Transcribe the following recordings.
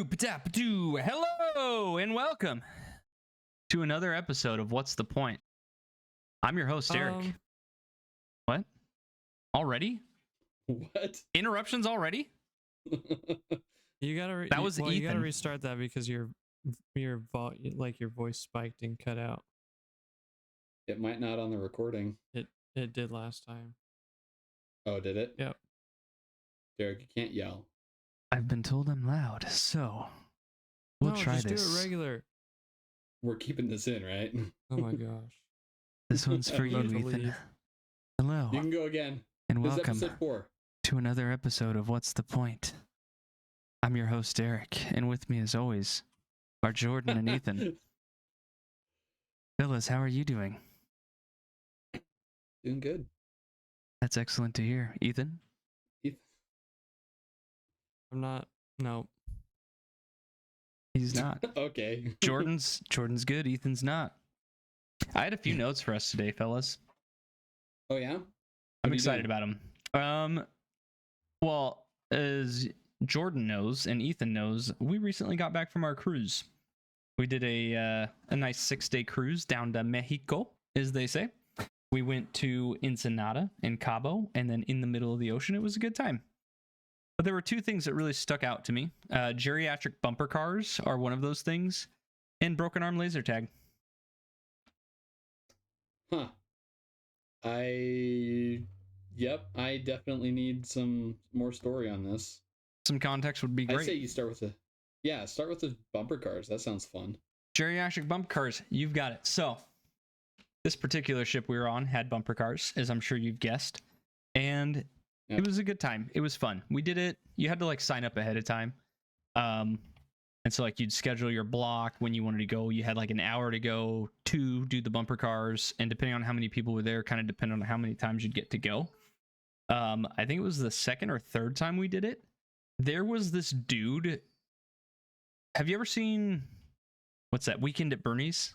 Boop-a-tap-a-doo. Hello and welcome to another episode of What's the Point? I'm your host, Eric. What? Already? What? Interruptions already? You gotta. That was Ethan. You gotta restart that because your voice spiked and cut out. It might not on the recording. It did last time. Oh, did it? Yep. Derek, you can't yell. I've been told I'm loud, so we'll try just this. do it regular. We're keeping this in, right? Oh my gosh. This one's for you, About to Ethan. leave. Hello You can go again. and This is welcome episode 4. to another episode of What's the Point? I'm your host, Eric, and with me as always are Jordan and Ethan. Fellas, how are you doing? Doing good. That's excellent to hear. Ethan? I'm not. No. He's not. Okay. Jordan's good. Ethan's not. I had a few notes for us today, fellas. Oh yeah? I'm excited about them. Well, as Jordan knows and Ethan knows, we recently got back from our cruise. We did a nice 6-day cruise down to Mexico, as they say. We went to Ensenada and Cabo, and then in the middle of the ocean. It was a good time. But there were two things that really stuck out to me. Geriatric bumper cars are one of those things, and broken arm laser tag. Huh. I definitely need some more story on this. Some context would be great. I say you start with the bumper cars. That sounds fun. Geriatric bumper cars, you've got it. So, this particular ship we were on had bumper cars, as I'm sure you've guessed, and it was a good time. It was fun. We did it. You had to like sign up ahead of time. And so like you'd schedule your block when you wanted to go. You had like an hour to go to do the bumper cars. And depending on how many people were there, kind of depended on how many times you'd get to go. I think it was the second or third time we did it. There was this dude. Have you ever seen, what's that, Weekend at Bernie's?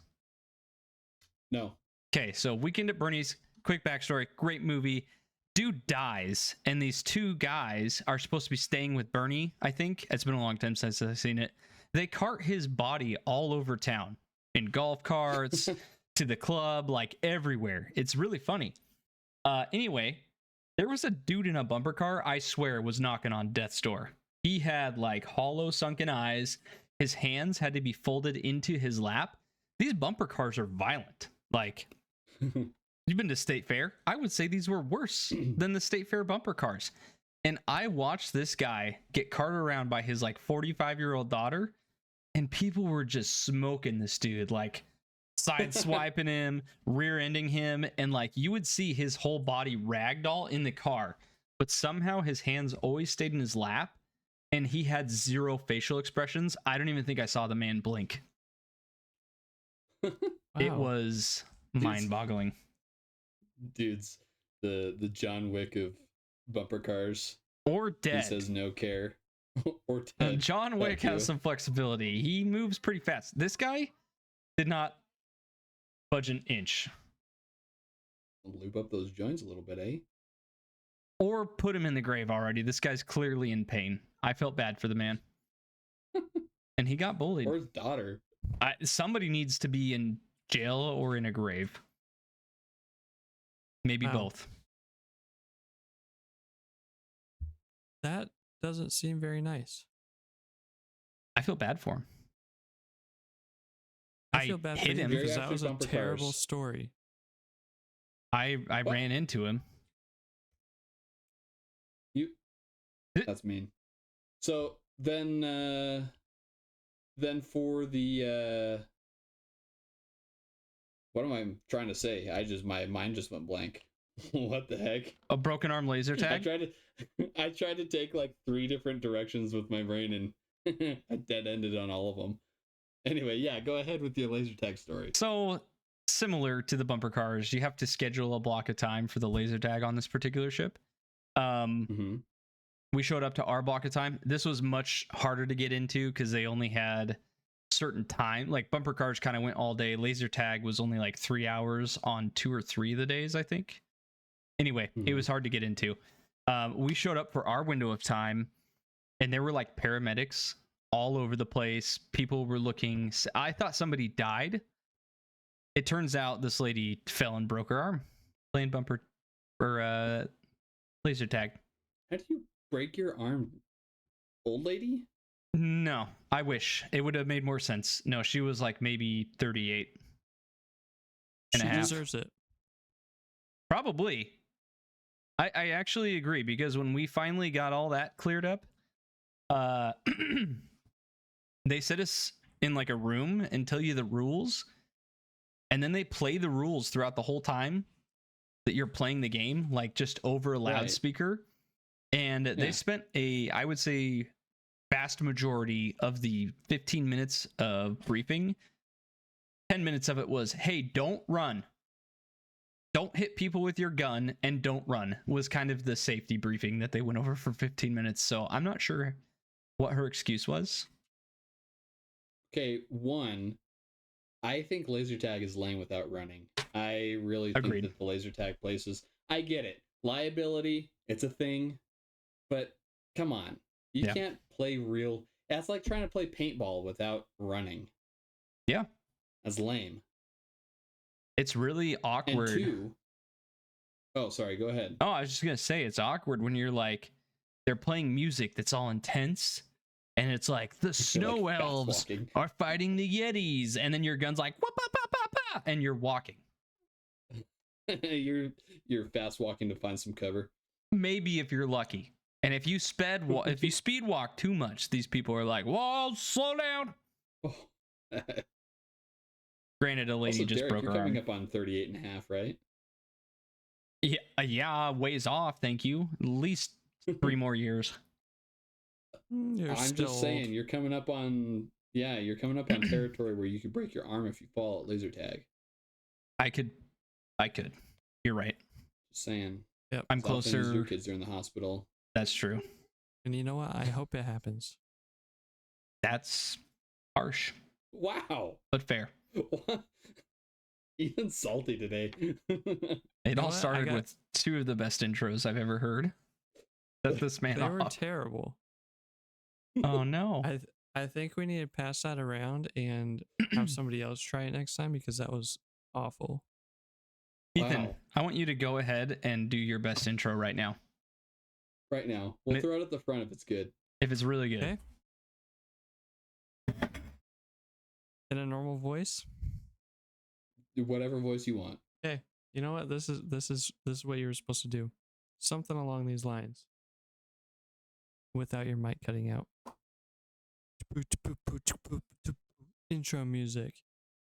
No. Okay, so Weekend at Bernie's, quick backstory, great movie. Dude dies, and these two guys are supposed to be staying with Bernie, I think. It's been a long time since I've seen it. They cart his body all over town in golf carts, to the club, like everywhere. It's really funny. Anyway, there was a dude in a bumper car, I swear, was knocking on death's door. He had like hollow sunken eyes. His hands had to be folded into his lap. These bumper cars are violent. Like... You've been to State Fair. I would say these were worse than the State Fair bumper cars. And I watched this guy get carted around by his like 45-year-old daughter, and people were just smoking this dude, like side swiping him, rear ending him, and like you would see his whole body ragdoll in the car, but somehow his hands always stayed in his lap, and he had zero facial expressions. I don't even think I saw the man blink. Wow. It was mind-boggling. Dude's the John Wick of bumper cars. Or dead. He says no care. Or dead. John Wick has some flexibility. He moves pretty fast. This guy did not budge an inch. Lube up those joints a little bit, eh? Or put him in the grave already. This guy's clearly in pain. I felt bad for the man. And he got bullied. Or his daughter. Somebody needs to be in jail or in a grave. Maybe both. That doesn't seem very nice. I feel bad for him. I feel bad for him because that was a terrible story. I ran into him. That's mean. So then for the what am I trying to say? My mind just went blank. What the heck? A broken arm laser tag? I tried to take like 3 different directions with my brain, and I dead ended on all of them. Anyway, yeah, go ahead with your laser tag story. So similar to the bumper cars, you have to schedule a block of time for the laser tag on this particular ship. We showed up to our block of time. This was much harder to get into because they only had certain time. Like bumper cars kind of went all day. Laser tag was only like 3 hours on 2 or 3 of the days, I think. Anyway, it was hard to get into. We showed up for our window of time, and there were like paramedics all over the place. People were looking. I thought somebody died. It turns out this lady fell and broke her arm playing bumper or laser tag. How do you break your arm, old lady? No, I wish it would have made more sense. No, she was like maybe 38 and She a half. deserves it. Probably. I actually agree, because when we finally got all that cleared up, they set us in like a room and tell you the rules, and then they play the rules throughout the whole time that you're playing the game, like just over a loudspeaker. And they spent I would say, vast majority of the 15 minutes of briefing, 10 minutes of it was, hey, don't run. Don't hit people with your gun and don't run, was kind of the safety briefing that they went over for 15 minutes. So I'm not sure what her excuse was. Okay, one, I think laser tag is lame without running. I really think Agreed. that the laser tag places, I get it. Liability, it's a thing, but come on. You can't play real. That's like trying to play paintball without running. Yeah. That's lame. It's really awkward. And two, oh, sorry, go ahead. Oh, I was just going to say, it's awkward when you're like, they're playing music that's all intense, and it's like, the snow like elves are fighting the Yetis, and then your gun's like, whoop, whoop, whoop, whoop, whoop, and you're walking. You're fast walking to find some cover. Maybe if you're lucky. And if you if you speed walk too much, these people are like, whoa, slow down. Oh. Granted, a lady Also, just Derek, broke you're her arm. coming up on 38 and a half, right? Yeah, ways off, thank you. At least 3 more years. You're I'm still just saying, you're coming up on territory where you could break your arm if you fall at laser tag. I could. You're right. Just saying. Yep. I'm As often as closer. your kids are in the hospital. That's true. And you know what? I hope it happens. That's harsh, Wow. but fair. What? Even salty today. It all what? started with 2 of the best intros I've ever heard. Set this man They were off. terrible. Oh no. I think we need to pass that around and have somebody else try it next time, because that was awful. Ethan, Wow. I want you to go ahead and do your best intro right now. Right now. We'll throw it at the front if it's good. If it's really good. Okay. In a normal voice. Do whatever voice you want. Okay. You know what? This is what you were supposed to do. Something along these lines. Without your mic cutting out. Intro music.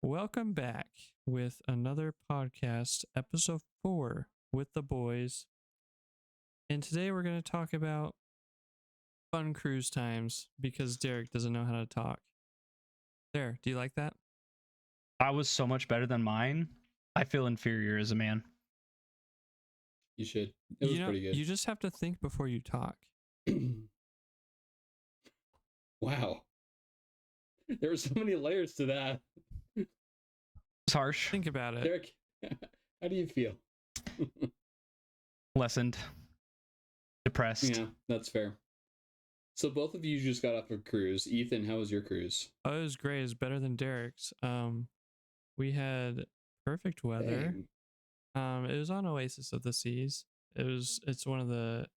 Welcome back with another podcast, episode 4 with the boys. And today we're going to talk about fun cruise times, because Derek doesn't know how to talk. There, do you like that? I was so much better than mine. I feel inferior as a man. You should. It was pretty good. You just have to think before you talk. Wow. There were so many layers to that. It's harsh. Think about it. Derek, how do you feel? Lessened. Depressed. Yeah, that's fair. So both of you just got off a cruise. Ethan, how was your cruise? Oh, it was great. It was better than Derek's. We had perfect weather. Dang. It was on Oasis of the Seas. It's one of the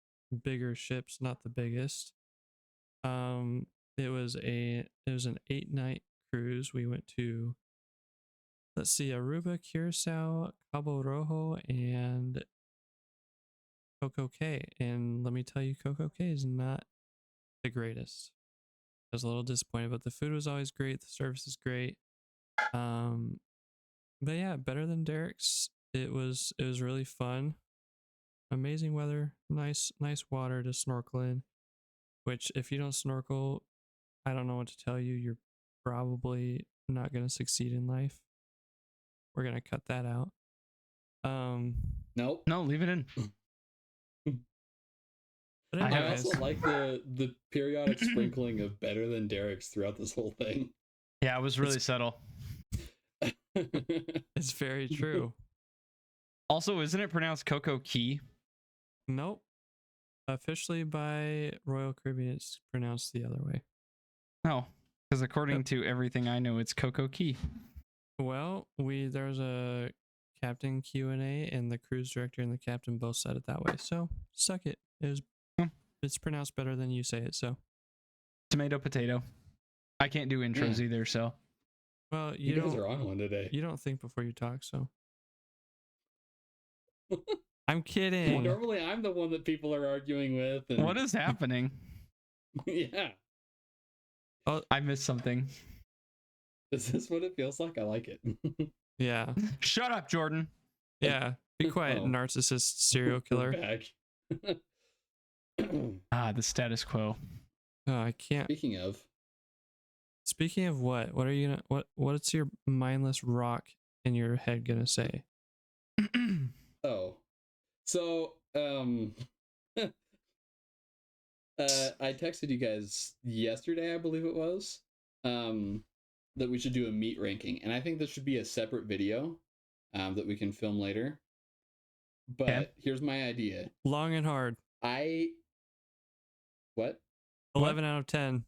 bigger ships, not the biggest. It was an 8-night cruise. We went to, let's see, Aruba, Curacao, Cabo Rojo, and Coco Cay. And let me tell you, Coco Cay is not the greatest. I was a little disappointed, but the food was always great. The service is great. But yeah, better than Derek's. It was really fun. Amazing weather, nice water to snorkel in. Which, if you don't snorkel, I don't know what to tell you. You're probably not gonna succeed in life. We're gonna cut that out. Nope. No, leave it in. But I I anyways, also like the periodic sprinkling of better than Derek's throughout this whole thing. Yeah, it was really subtle. it's very true. Also, isn't it pronounced Coco Key? Nope. Officially by Royal Caribbean, it's pronounced the other way. No, because according to everything I know, it's Coco Key. Well, there's a captain Q&A, and the cruise director and the captain both said it that way. So suck it. It's pronounced better than you say it. So Tomato, potato. I can't do intros either, so. well, You guys are on one today. You don't think before you talk, so. I'm Well, kidding. normally I'm the one that people are arguing with. And... What is happening? Yeah. Oh, I missed something. Is this what it feels like? I like it. Yeah. Shut up, Jordan. Yeah. Be quiet, Oh. narcissist serial killer. Back. The status quo. Oh, I can't. Speaking of what? What are you gonna what's your mindless rock in your head gonna say? So I texted you guys yesterday, I believe it was, that we should do a meat ranking, and I think this should be a separate video that we can film later. But here's my idea. Long and hard. What? 11 out of 10.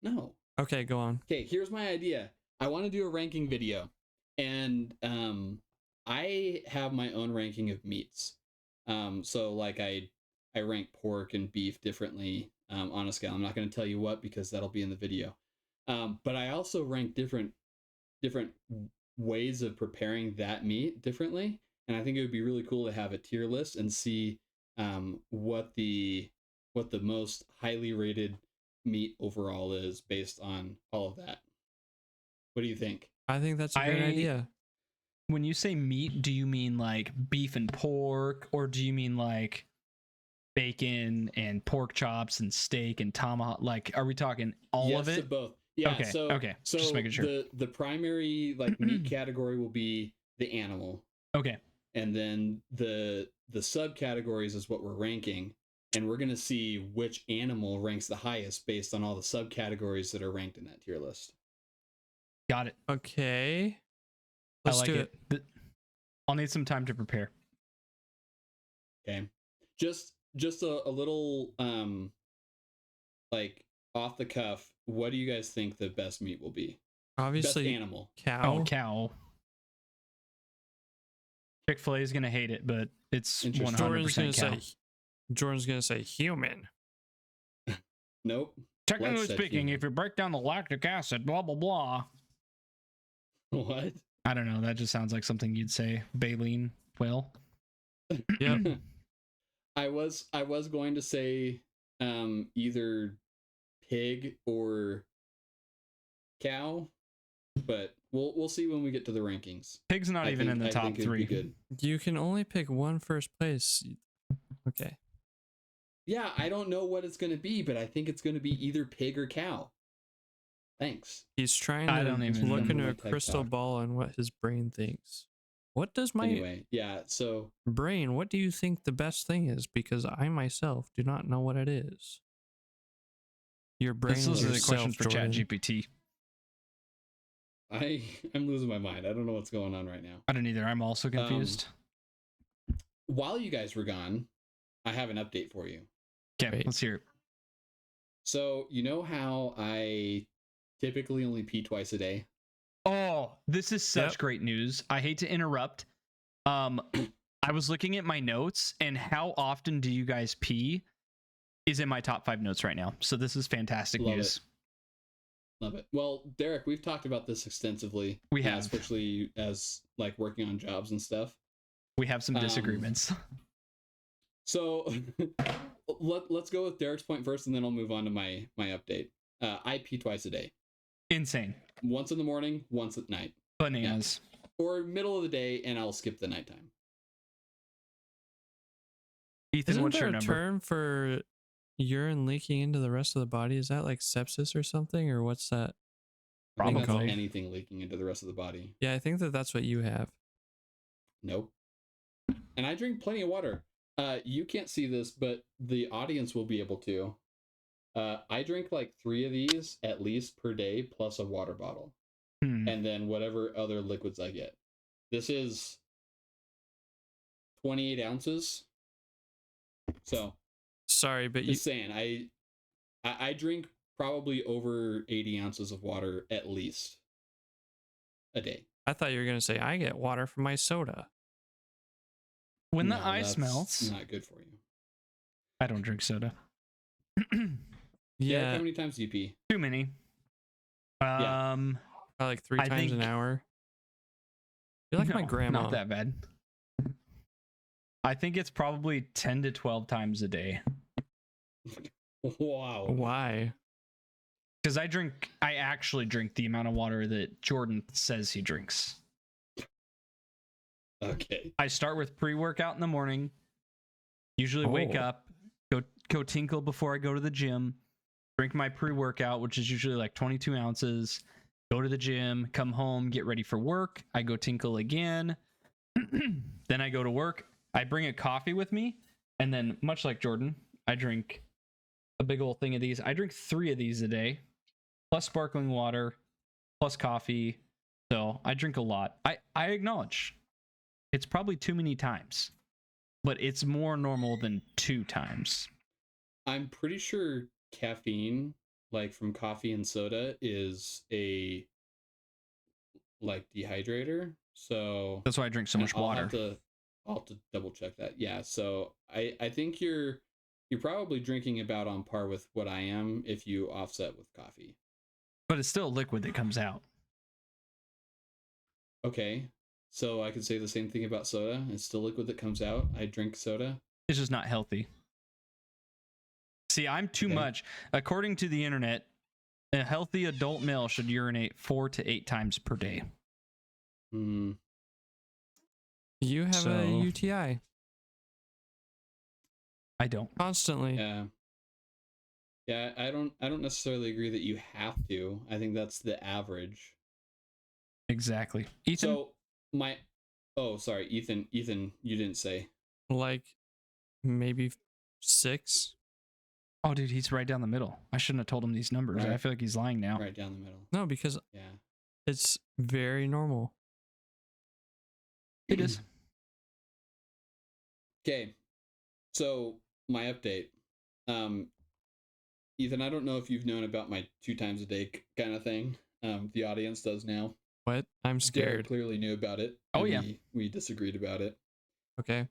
No. Okay, go on. Okay, here's my idea. I want to do a ranking video, and I have my own ranking of meats. So like I rank pork and beef differently on a scale. I'm not going to tell you what because that'll be in the video. But I also rank different ways of preparing that meat differently, and I think it would be really cool to have a tier list and see what the most highly rated meat overall is based on all of that. What do you think? I think that's a great idea. When you say meat, do you mean like beef and pork, or do you mean like bacon and pork chops and steak and tomahawk? Like, are we talking all of it? Yes to both. Yeah. Okay. So just making sure. The primary like meat category will be the animal. Okay. And then the subcategories is what we're ranking, and we're gonna see which animal ranks the highest based on all the subcategories that are ranked in that tier list. Got it. Okay. Let's do it. I'll need some time to prepare. Okay. Just a little like off the cuff, what do you guys think the best meat will be? Obviously, best animal. Cow. Oh, cow. Chick-fil-A is gonna hate it, but it's 100% cow. Jordan's gonna say human. Nope. Technically speaking, if you break down the lactic acid, blah blah blah. What? I don't know. That just sounds like something you'd say. Baleen. Well. Yep. I was going to say either pig or cow, but we'll see when we get to the rankings. Pig's not even in the top 3. Good. You can only pick one first place. Okay. Yeah, I don't know what it's going to be, but I think it's going to be either pig or cow. Thanks. He's trying to look into a crystal ball on what his brain thinks. What does my brain, what do you think the best thing is? Because I myself do not know what it is. Your brain is a question for ChatGPT. I'm losing my mind. I don't know what's going on right now. I don't either. I'm also confused. While you guys were gone, I have an update for you. Okay, let's hear it. So, you know how I typically only pee twice a day? Oh, this is such great news. I hate to interrupt. I was looking at my notes, and how often do you guys pee is in my top 5 notes right now. So this is fantastic news. Love it. Well, Derek, we've talked about this extensively. We have. Especially as like working on jobs and stuff. We have some disagreements. So let's go with Derek's point first, and then I'll move on to my update. I pee twice a day. Insane. Once in the morning, once at night. Bananas. Yeah. Or middle of the day, and I'll skip the nighttime. Ethan, what's your number? Isn't there a term for urine leaking into the rest of the body? Is that like sepsis or something, or what's that? Probably that's anything leaking into the rest of the body. Yeah, I think that's what you have. Nope. And I drink plenty of water. You can't see this, but the audience will be able to. I drink like 3 of these at least per day, plus a water bottle. And then whatever other liquids I get. This is 28 ounces. So sorry, but just saying, I drink probably over 80 ounces of water at least a day. I thought you were gonna say I get water from my soda. When the No, ice that's melts, not good for you. I don't drink soda. Derek, Yeah, how many times do you pee? Too many. Yeah. probably like 3 I times an think- hour. You're like my No, grandma. Not that bad. I think it's probably 10 to 12 times a day. Wow. Why? Because I actually drink the amount of water that Jordan says he drinks. Okay. I start with pre-workout in the morning. Usually wake Oh. up, go tinkle before I go to the gym, drink my pre-workout, which is usually like 22 ounces, go to the gym, come home, get ready for work. I go tinkle again. Then I go to work. I bring a coffee with me. And then, much like Jordan, I drink a big old thing of these. I drink 3 of these a day, plus sparkling water, plus coffee. So I drink a lot. I acknowledge it's probably too many times, but it's more normal than 2 times. I'm pretty sure caffeine, like from coffee and soda, is a like dehydrator. So That's why I drink so much water. I'll have to double check that. Yeah. So I think you're probably drinking about on par with what I am if you offset with coffee. But it's still a liquid that comes out. Okay. So I could say the same thing about soda. It's still liquid that comes out. I drink soda. It's just not healthy. See, I'm too Okay. much. According to the internet, a healthy adult male should urinate 4 to 8 times per day. Hmm. You have So- a UTI I don't. constantly. Yeah. Yeah, I don't necessarily agree that you have to. I think that's the average. Exactly. Ethan? So sorry, Ethan, you didn't say. Like maybe 6. Oh, dude, he's right down the middle. I shouldn't have told him these numbers. I Right. feel like he's lying now. Right down the middle. No, because Yeah. it's very normal. It is. Okay. So my update. Ethan, I don't know if you've known about my 2 times a day kind of thing. The audience does now. What? I'm Derek scared. clearly knew about it. Oh, and yeah. We disagreed about it. Okay.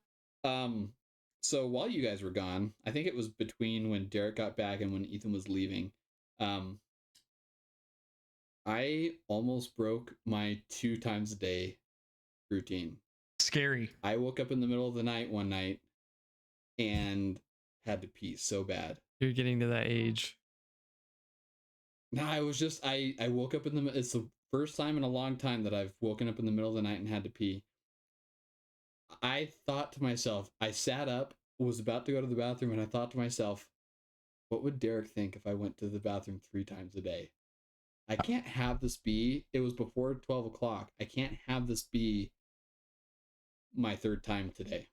So while you guys were gone, I think it was between when Derek got back and when Ethan was leaving. I almost broke my 2 times a day routine. Scary. I woke up in the middle of the night one night and had to pee so bad. You're getting to that age. No, I was just I woke up in the it's the first time in a long time that I've woken up in the middle of the night and had to pee. I thought to myself, I sat up, was about to go to the bathroom, and I thought to myself, what would Derek think if I went to the bathroom 3 times a day? I can't have this be, it was before 12 o'clock. I can't have this be my 3rd time today.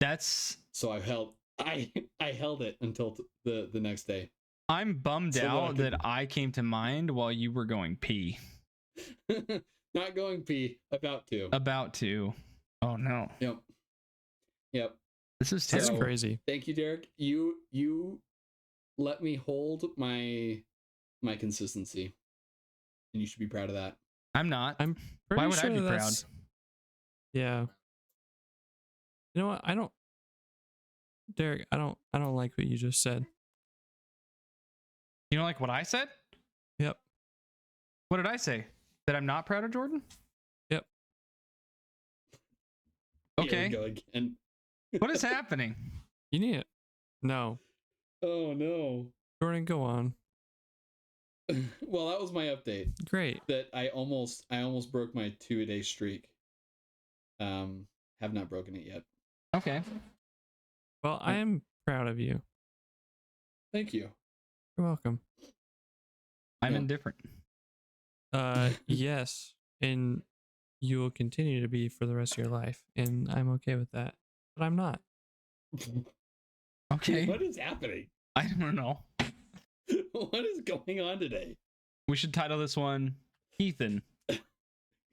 That's So I held it until the next day. I'm bummed So that I out could- that I came to mind while you were going pee. Not going pee, about to. About to. Oh no. Yep. This is That's terrible. So- crazy. Thank you, Derek. You let me hold my consistency, and you should be proud of that. I'm not. I'm pretty Why would I sure be proud? that's- Yeah. You know what? Derek, I don't like what you just said. You know, like what I said? Yep. What did I say? That I'm not proud of Jordan? Yep. Here Okay. we go again. What is happening? You need it. No. Oh no. Jordan, go on. Well, that was my update. Great. That I almost broke my 2-a-day streak. Have not broken it yet. Okay. Well, I am proud of you. Thank you. You're welcome. I'm Yeah. indifferent. Yes. And you will continue to be for the rest of your life. And I'm okay with that. But I'm not. Okay. What is happening? I don't know. What is going on today? We should title this one Ethan.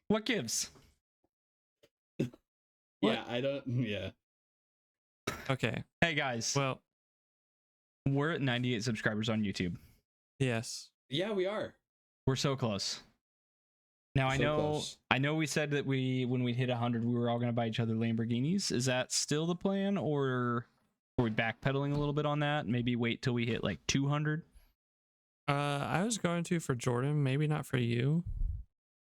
What gives? What? Yeah, I don't. Yeah. Okay. Hey guys, Well, we're at 98 subscribers on YouTube. Yes. Yeah, we are. We're so close. Now So close. I know we said that when we hit 100, we were all gonna buy each other Lamborghinis. Is that still the plan, or are we backpedaling a little bit on that? Maybe wait till we hit like 200. I was going to for Jordan, maybe not for you.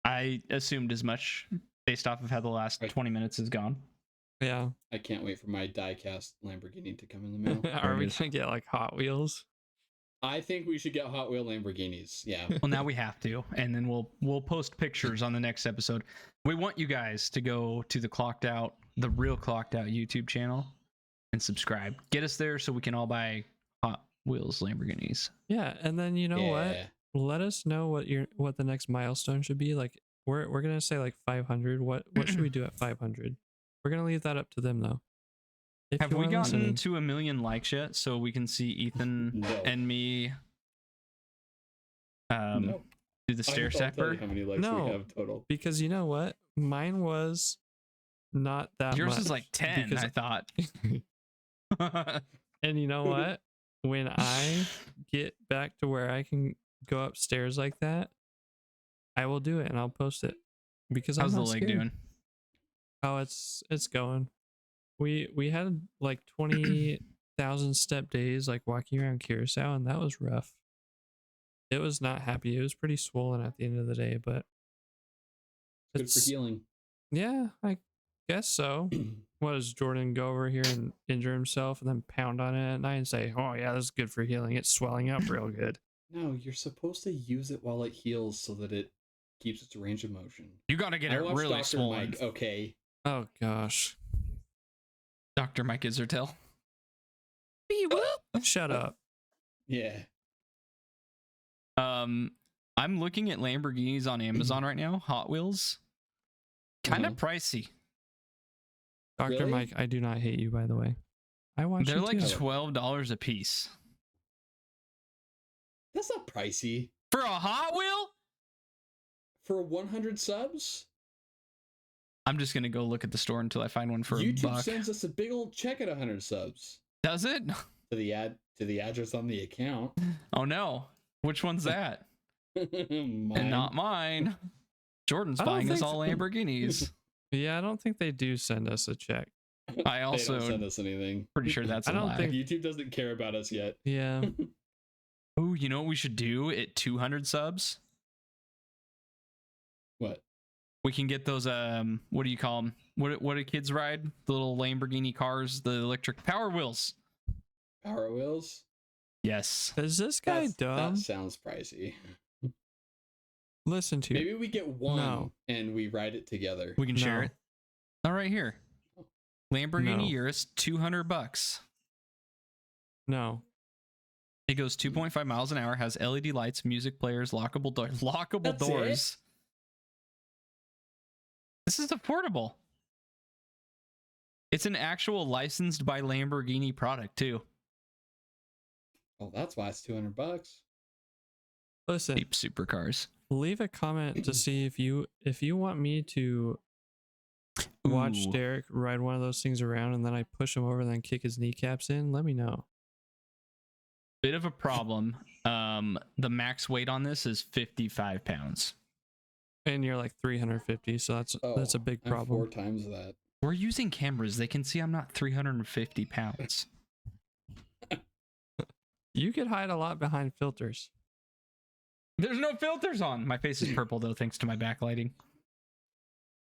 I assumed as much based off of how the last 20 minutes has gone. Yeah. I can't wait for my die-cast Lamborghini to come in the mail. Are we gonna get like Hot Wheels? I think we should get Hot Wheel Lamborghinis. Yeah. Well, now we have to, and then we'll post pictures on the next episode. We want you guys to go to the Real Clocked Out YouTube channel and subscribe. Get us there so we can all buy Hot Wheels Lamborghinis. Yeah, and then you know what? Let us know what the next milestone should be. Like we're gonna say like 500. What should we do at 500? We're gonna leave that up to them though. If Have you we are gotten listening. to 1 million likes yet, so we can see Ethan No. and me No. do the stair I can't tell you stepper? how many likes No. we have total. Because you know what? Mine was not that Yours much. is like 10, because- I thought. And you know what? When I get back to where I can go upstairs like that, I will do it and I'll post it because How's I'm the not leg scared. doing? Oh, it's going. We had like 20,000 step days like walking around Curacao, and that was rough. It was not happy. It was pretty swollen at the end of the day, but Good for it's healing. yeah, I guess so. What does Jordan go over here and injure himself and then pound on it at night and say, "Oh yeah, this is good for healing. It's swelling up real good." No, you're supposed to use it while it heals so that it keeps its range of motion. You got to get I it watched really Dr. swollen. Mike, okay. Oh gosh. Dr. Mike Isertel. Shut up. Yeah. I'm looking at Lamborghinis on Amazon right now. Hot Wheels. Kind of pricey. Dr. Really? Mike, I do not hate you, by the way. I watch They're you like too. $12 a piece. That's not pricey. For a Hot Wheel? For 100 subs? I'm just going to go look at the store until I find one for YouTube a buck. sends us a big old check at 100 subs. Does it? To the address on the account. Oh no. Which one's that? Mine. And not mine. Jordan's I don't buying us think all Lamborghinis. Yeah, I don't think they do send us a check. I They also don't send us anything. pretty sure that's I a don't lie. think- YouTube doesn't care about us yet. Yeah. Oh, you know what we should do at 200 subs? What? We can get those what do you call them? What do kids ride? The little Lamborghini cars, the electric Power Wheels. Power Wheels? Yes. Is this guy dumb? That sounds pricey. Listen to Maybe we get one No. and we ride it together. We can share No. it. All right, here. Lamborghini No. Urus, $200. No. It goes 2.5 miles an hour, has LED lights, music players, lockable That's it? doors. This is affordable. It's an actual licensed by Lamborghini product too. Oh, that's why it's $200. Listen, Cheap supercars. leave a comment to see if you want me to watch Ooh. Derek ride one of those things around and then I push him over and then kick his kneecaps in. Let me know. Bit of a problem. The max weight on this is 55 pounds. And you're like 350, so that's a big I'm problem. 4 times that. We're using cameras. They can see I'm not 350 pounds. You could hide a lot behind filters. There's no filters on. My face is purple though, thanks to my backlighting.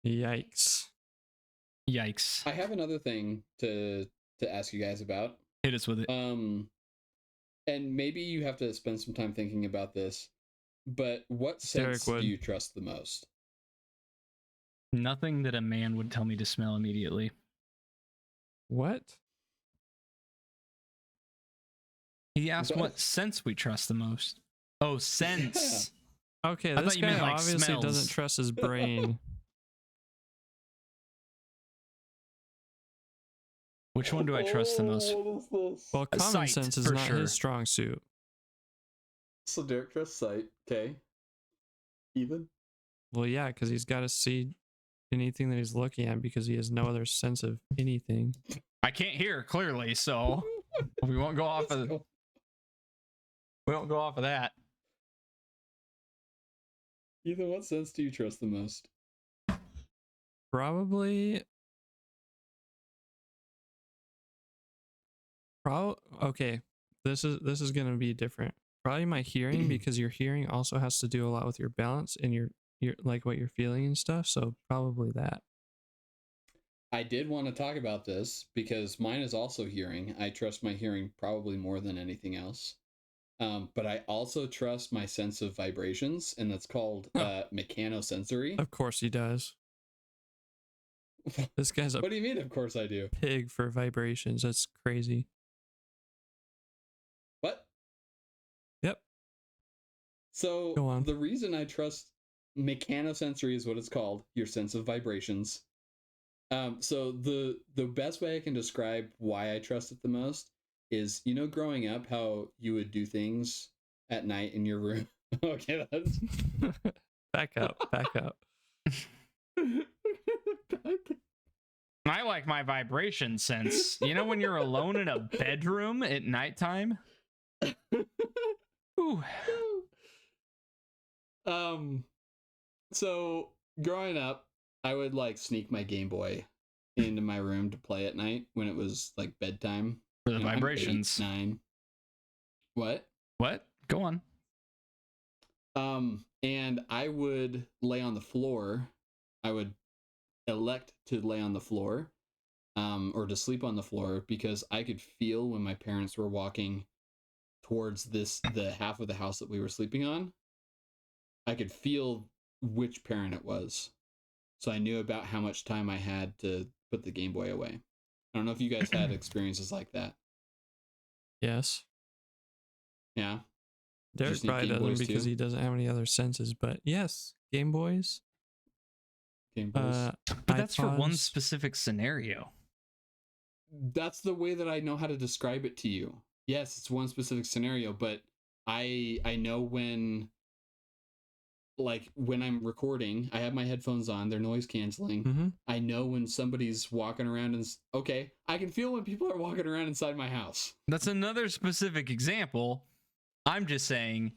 Yikes. Yikes. I have another thing to ask you guys about. Hit us with it. And maybe you have to spend some time thinking about this, but what Derek scents would. do you trust the most? Nothing that a man would tell me to smell immediately. What? He asked What? what scents we trust the most. Oh, scents. Okay, I this thought you guy meant, like, obviously smells. doesn't trust his brain. Which one do I trust the most? What is this? Well, common Sight, sense is for not sure. his strong suit. So Derek trusts sight. Okay. Even? Well, yeah, because he's got to see anything that he's looking at because he has no other sense of anything. I can't hear clearly, so we won't go off of that. Ethan, what sense do you trust the most? Probably. Okay. This is gonna be different. Probably my hearing, because your hearing also has to do a lot with your balance and your like what you're feeling and stuff. So probably that. I did want to talk about this because mine is also hearing. I trust my hearing probably more than anything else. But I also trust my sense of vibrations, and that's called mechanosensory. Of course he does. This guy's a What do you mean? Of course I do. pig for vibrations. That's crazy. What? Yep. So Go on. the reason I trust mechanosensory is what it's called, your sense of vibrations. So the best way I can describe why I trust it the most is, you know, growing up, how you would do things at night in your room. Okay, that's Back up. I like my vibration sense. You know when you're alone in a bedroom at nighttime? Ooh. So growing up, I would like sneak my Game Boy into my room to play at night when it was like bedtime. For the You know, I'm vibrations. 8, 9. What? What? Go on. And I would lay on the floor. I would elect to lay on the floor, or to sleep on the floor, because I could feel when my parents were walking towards the half of the house that we were sleeping on. I could feel which parent it was. So I knew about how much time I had to put the Game Boy away. I don't know if you guys had experiences like that. Yes. Yeah. Derek sneak probably Game doesn't Boys because too? he doesn't have any other senses, but yes, Game Boys. Game Boys. But that's for one iPods. specific scenario. That's the way that I know how to describe it to you. Yes, it's one specific scenario, but I know when, like, when I'm recording, I have my headphones on, they're noise canceling. Mm-hmm. I know when somebody's walking around and okay, I can feel when people are walking around inside my house. That's another specific example. I'm just saying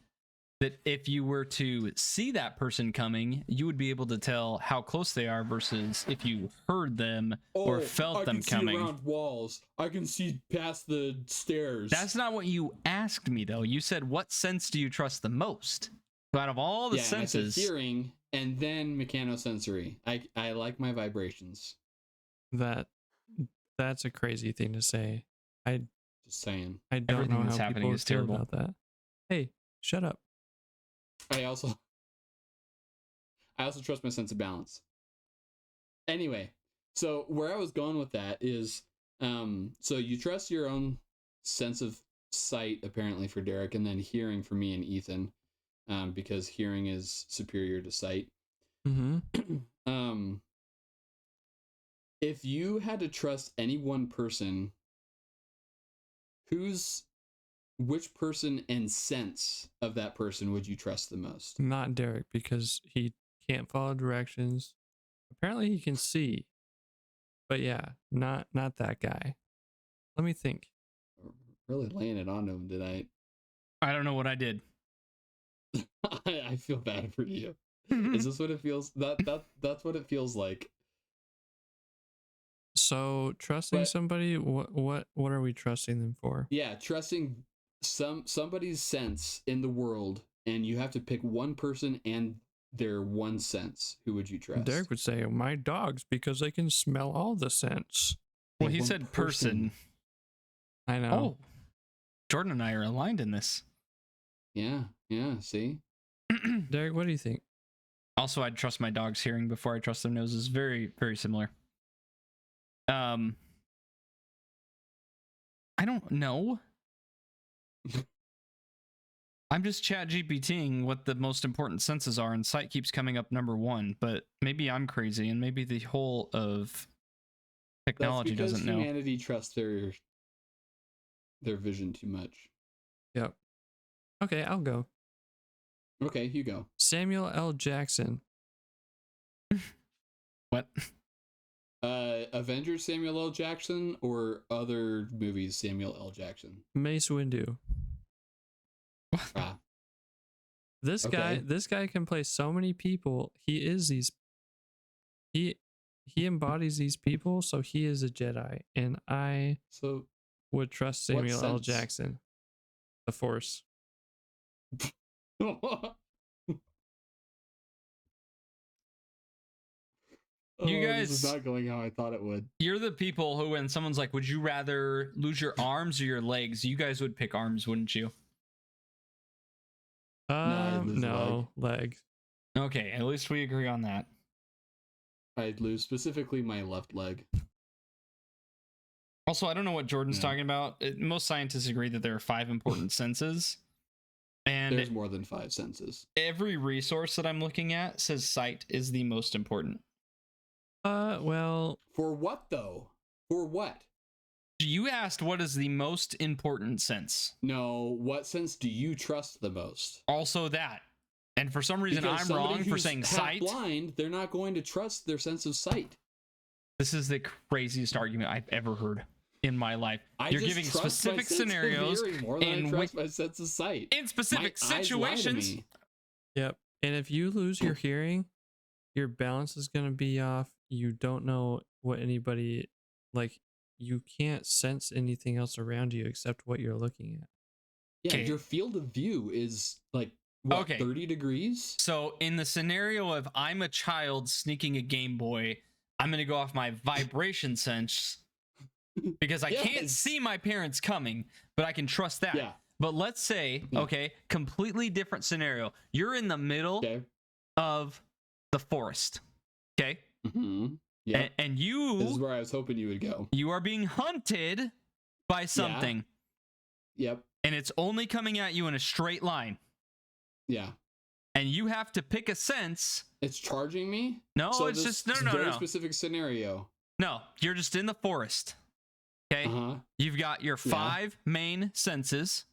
that if you were to see that person coming, you would be able to tell how close they are versus if you heard them or felt them coming. I can see around walls. I can see past the stairs. That's not what you asked me, though. You said, what sense do you trust the most? So out of all the senses... I said hearing and then mechanosensory. I like my vibrations. That's a crazy thing to say. Just saying. I don't Everything know that's how happening people is feel terrible. about that. Hey, shut up. I also trust my sense of balance. Anyway, so where I was going with that is, so you trust your own sense of sight, apparently, for Derek, and then hearing for me and Ethan, because hearing is superior to sight. Mm-hmm. If you had to trust any one person, which person and sense of that person would you trust the most? Not Derek, because he can't follow directions. Apparently he can see. But yeah, not that guy. Let me think. Really laying it on him tonight. I don't know what I did. I feel bad for you. Is this what it feels? That's what it feels like. So trusting somebody, what are we trusting them for? Yeah, trusting somebody's sense in the world, and you have to pick one person and their one sense. Who would you trust? Derek would say, my dogs, because they can smell all the scents. Well, he said person. I know. Oh, Jordan and I are aligned in this. Yeah, see? Derek, what do you think? Also, I'd trust my dog's hearing before I trust their noses. Very, very similar. I don't know. I'm just chat GPTing what the most important senses are, and sight keeps coming up number one, but maybe I'm crazy, and maybe the whole of technology doesn't know. Humanity trusts their vision too much. Yep. Okay, I'll go. Okay, you go. Samuel L. Jackson. What? Avengers Samuel L. Jackson or other movies Samuel L. Jackson? Mace Windu. Ah. This guy can play so many people. He embodies these people, so he is a Jedi, and I would trust Samuel L. Jackson, the Force. You guys, this is not going how I thought it would. You're the people who, when someone's like, would you rather lose your arms or your legs? You guys would pick arms, wouldn't you? No, legs. Okay, at least we agree on that. I'd lose specifically my left leg. Also, I don't know what Jordan's talking about. Most scientists agree that there are 5 important senses. And there's more than 5 senses. Every resource that I'm looking at says sight is the most important. Well, for what though? For what? You asked what is the most important sense. No, what sense do you trust the most? Also that. And for some reason I'm wrong for saying sight. Blind, they're not going to trust their sense of sight. This is the craziest argument I've ever heard in my life. You're giving specific scenarios more than I trust my sense of sight. In specific situations. Yep. And if you lose your hearing, your balance is going to be off. You don't know what anybody, like, you can't sense anything else around you except what you're looking at. Yeah, your field of view is like, what, 30 degrees? So in the scenario of I'm a child sneaking a Game Boy, I'm going to go off my vibration sense because I can't see my parents coming, but I can trust that. Yeah. But let's say, completely different scenario. You're in the middle of the forest. Okay. Mm-hmm. Yeah. And you. This is where I was hoping you would go. You are being hunted by something. Yep. And it's only coming at you in a straight line. Yeah. And you have to pick a sense. It's charging me? No, so it's just no. Very specific scenario. No, you're just in the forest. Okay. You've got your 5 main senses.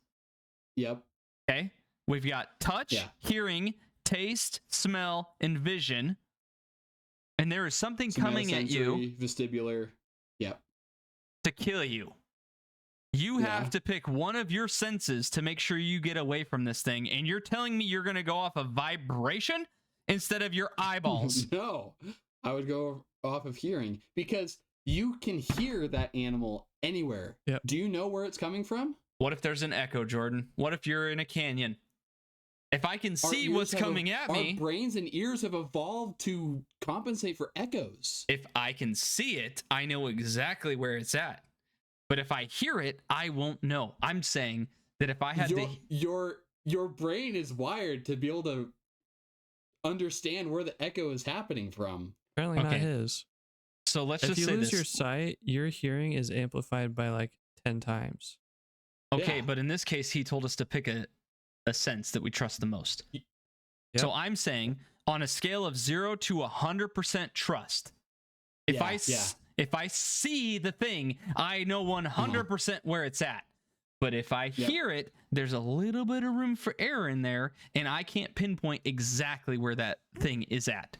Yep. Okay. We've got touch, hearing, taste, smell, and vision. And there is something coming at you. Vestibular. Yep. To kill you. You have to pick one of your senses to make sure you get away from this thing. And you're telling me you're going to go off of vibration instead of your eyeballs. No, I would go off of hearing because you can hear that animal anywhere. Yep. Do you know where it's coming from? What if there's an echo, Jordan? What if you're in a canyon? If I can see what's coming at me... Our brains and ears have evolved to compensate for echoes. If I can see it, I know exactly where it's at. But if I hear it, I won't know. I'm saying that if I had your brain is wired to be able to understand where the echo is happening from. Apparently not his. So let's just say this. If you lose your sight, your hearing is amplified by like 10 times. Okay, but in this case, he told us to pick a sense that we trust the most. Yep. So I'm saying on a scale of 0 to 100% trust, if I see the thing, I know 100% where it's at. But if I hear it, there's a little bit of room for error in there, and I can't pinpoint exactly where that thing is at.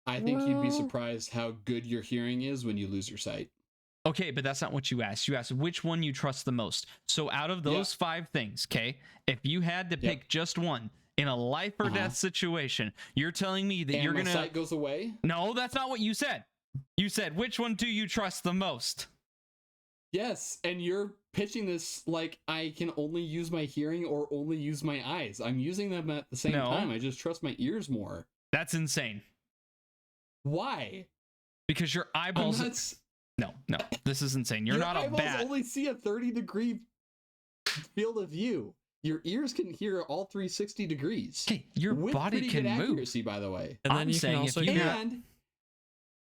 I think you'd be surprised how good your hearing is when you lose your sight. Okay, but that's not what you asked. You asked which one you trust the most. So out of those 5 things, okay, if you had to pick just one in a life or death situation, you're telling me that you're going to... my sight goes away? No, that's not what you said. You said, which one do you trust the most? Yes, and you're pitching this like I can only use my hearing or only use my eyes. I'm using them at the same time. I just trust my ears more. That's insane. Why? Because your eyeballs... No, this is insane. You're not a bat. Your eyeballs only see a 30-degree field of view. Your ears can hear all 360 degrees. Okay, your body can move. Accuracy, by the way. And then you can also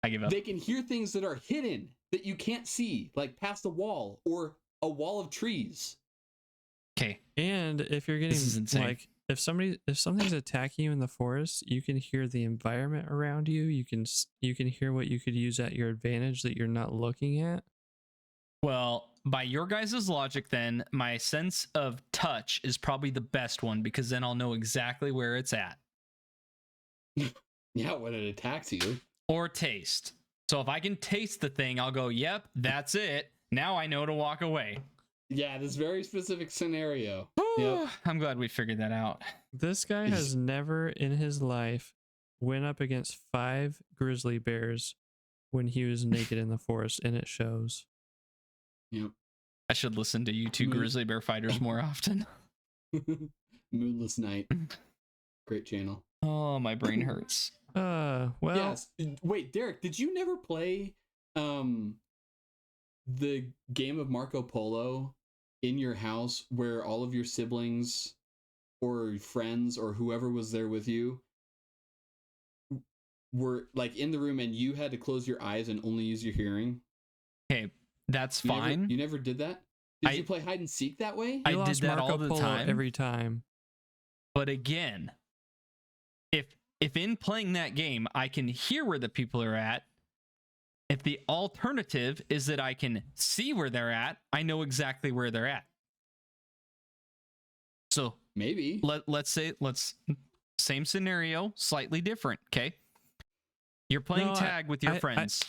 I give up. They can hear things that are hidden that you can't see, like past a wall or a wall of trees. Okay. And if you're getting like if something's attacking you in the forest, you can hear the environment around you. You can hear what you could use at your advantage that you're not looking at. Well, by your guys' logic, then my sense of touch is probably the best one because then I'll know exactly where it's at. Yeah, when it attacks you. Or taste. So if I can taste the thing, I'll go, yep, that's it. Now I know to walk away. Yeah, this very specific scenario. Yep. I'm glad we figured that out. This guy has never in his life went up against 5 grizzly bears when he was naked in the forest, and it shows. Yep. I should listen to you two grizzly bear fighters more often. Moonless Night. Great channel. Oh, my brain hurts. Well, Yes. Wait, Derek, did you never play the game of Marco Polo in your house where all of your siblings or friends or whoever was there with you were like in the room and you had to close your eyes and only use your hearing? Okay, that's fine. You never did that? Did you play hide and seek that way? I did that all the time. Every time. But again, if in playing that game I can hear where the people are at, if the alternative is that I can see where they're at, I know exactly where they're at. So maybe let's same scenario, slightly different. Okay, you're playing tag with your friends,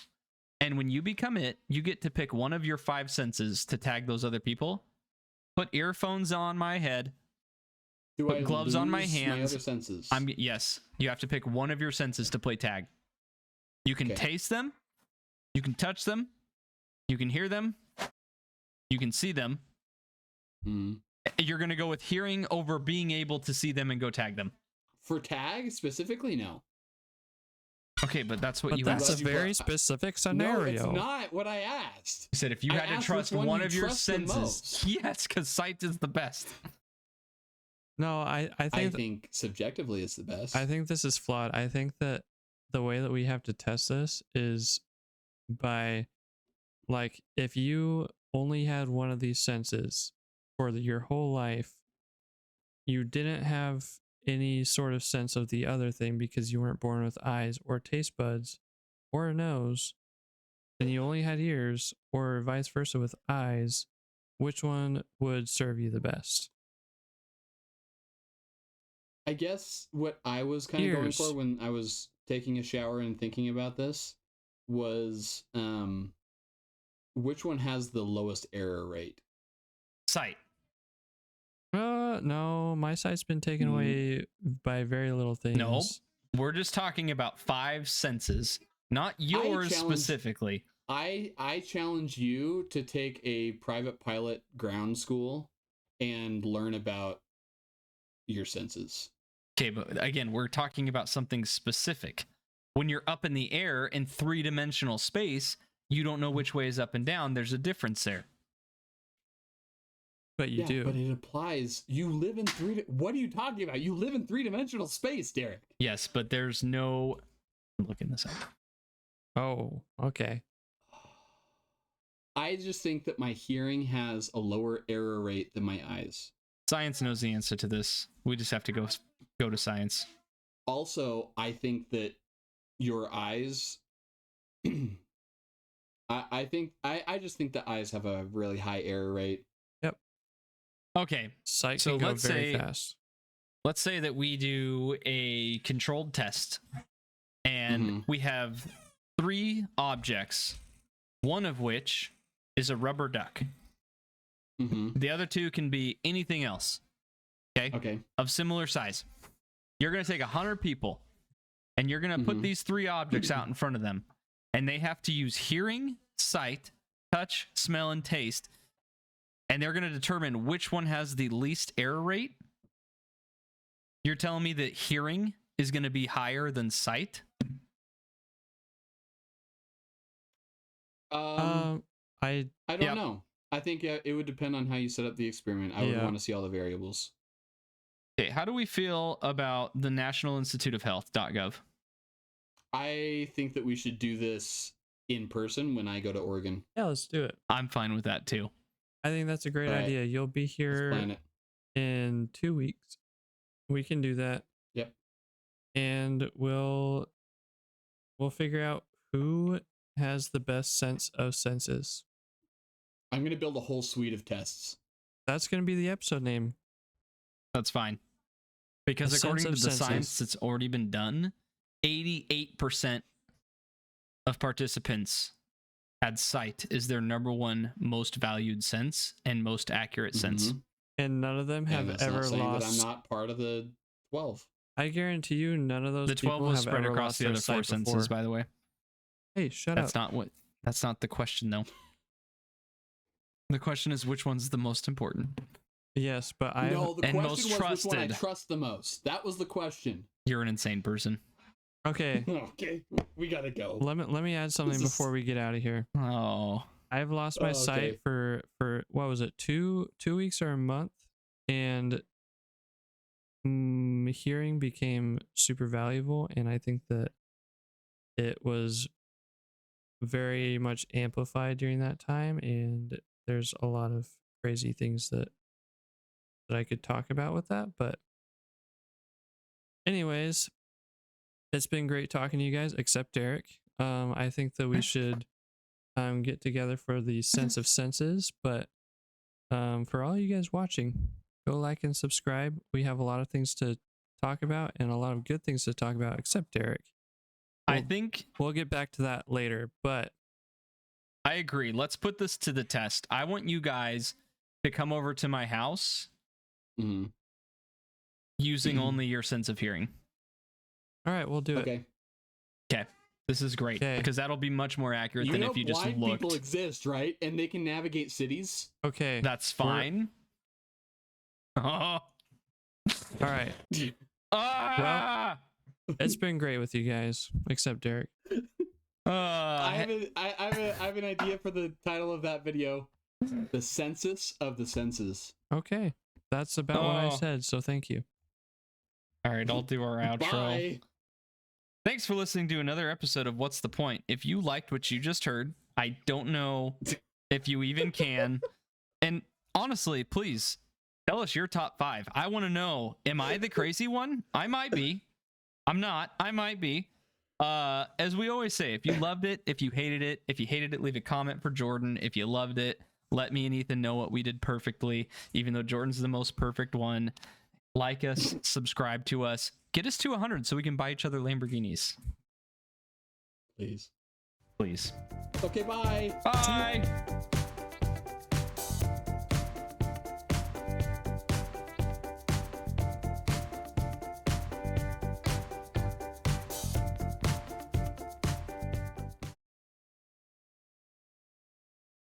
and when you become it, you get to pick one of your 5 senses to tag those other people. Put earphones on my head. Put gloves on my hands. My other senses? Yes, you have to pick one of your senses to play tag. You can taste them, you can touch them, you can hear them, you can see them. You're going to go with hearing over being able to see them and go tag them. For tag specifically, no. Okay, but that's what but you that's asked. a very specific scenario. No, it's not what I asked. You said if you had to trust one of your senses. Yes, because sight is the best. No, I think subjectively it's the best. I think this is flawed. I think that the way that we have to test this is by, like, if you only had one of these senses for your whole life, you didn't have any sort of sense of the other thing because you weren't born with eyes or taste buds or a nose, and you only had ears, or vice versa with eyes, which one would serve you the best? I guess what I was kind of going for when I was taking a shower and thinking about this was which one has the lowest error rate? Sight. No, my sight's been taken away by very little things. No, we're just talking about 5 senses, not yours specifically. I challenge you to take a private pilot ground school and learn about your senses. Okay, but again, we're talking about something specific. When you're up in the air in 3-dimensional space, you don't know which way is up and down. There's a difference there. But you do. But it applies. You live in what are you talking about? You live in 3-dimensional space, Derek. Yes, but there's no... I'm looking this up. Oh, okay. I just think that my hearing has a lower error rate than my eyes. Science knows the answer to this. We just have to go to science. Also, I think that your eyes... I just think that eyes have a really high error rate. Yep. Okay. Sight can go very fast. Let's say that we do a controlled test, and we have 3 objects, one of which is a rubber duck. The other 2 can be anything else. Okay. Of similar size. You're going to take 100 people, and you're going to put these 3 objects out in front of them, and they have to use hearing, sight, touch, smell, and taste, and they're going to determine which one has the least error rate. You're telling me that hearing is going to be higher than sight? I don't know. I think it would depend on how you set up the experiment. I would want to see all the variables. Okay, how do we feel about the National Institute of Health.gov? I think that we should do this in person when I go to Oregon. Yeah, let's do it. I'm fine with that too. I think that's a great idea. You'll be here in 2 weeks. We can do that. Yep. And we'll figure out who has the best sense of senses. I'm going to build a whole suite of tests. That's going to be the episode name. That's fine. Because according to the science that's already been done, 88% of participants had sight is their number one most valued sense and most accurate sense. And none of them have that's ever not saying lost. that I'm not part of the 12. I guarantee you, none of those The 12 people was have spread ever across lost the their other four sight senses, before. by the way. Hey, shut That's up. That's not the question, though. The question is which one's the most important. Yes, but I No, the and question most was which one I trusted. trust the most. That was the question. You're an insane person. okay. Okay, we gotta go. Let me add something This is- before we get out of here. Oh, I've lost my Oh, sight okay. for what was it, 2 weeks or a month, and hearing became super valuable, and I think that it was very much amplified during that time, and there's a lot of crazy things that I could talk about with that, but anyways, it's been great talking to you guys, except Derek. I think that we should get together for the Sense of Senses, but for all you guys watching, go like and subscribe. We have a lot of things to talk about and a lot of good things to talk about, except Derek. I think We'll get back to that later, but I agree. Let's put this to the test. I want you guys to come over to my house using only your sense of hearing. all right, we'll do it. Okay. Okay. This is great because that'll be much more accurate You than know if you just blind looked. people exist, right? And they can navigate cities. Okay. That's fine. Oh. All right. Ah! It's been great with you guys, except Derek. I have an idea for the title of that video. The Census of the Senses. Okay. That's about what I said, so thank you. All right, I'll do our outro. Bye. Thanks for listening to another episode of What's the Point? If you liked what you just heard, I don't know if you even can. And honestly, please tell us your top 5. I want to know, am I the crazy one? I might be. I'm not. I might be. As we always say, if you loved it, if you hated it, leave a comment for Jordan. If you loved it, let me and Ethan know what we did perfectly, even though Jordan's the most perfect one. Like us, subscribe to us, get us to 100 so we can buy each other Lamborghinis. Please. Please. Okay, bye. Bye.